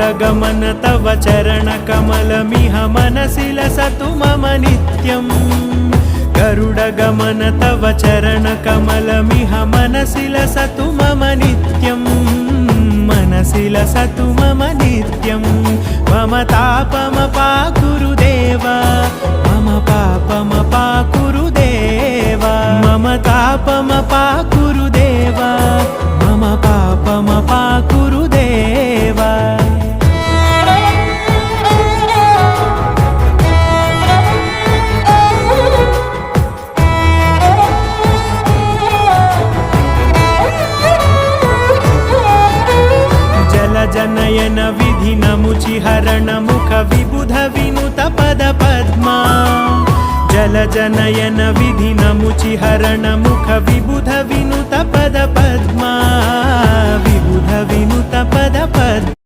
गरुडगमन तव चरणकमलमिह मनसि लसतु मम नित्यम् गरुडगमन तव चरणकमलमिह मनसि लसतु मम नित्यम् मनसि लसतु मम नित्यम् मम तापमपाकुरु देव मम पापमपाकुरु देव मम तापमपाकुरु देव मम पापमपाकुरु देव जनयन विधि नमुचिहरण मुख विबुध विनुत पद पद्मा जल जनयन विधि नमुचिहरण मुख विबुध विनुत पद पद्मा विबुध विनुत पद पद्मा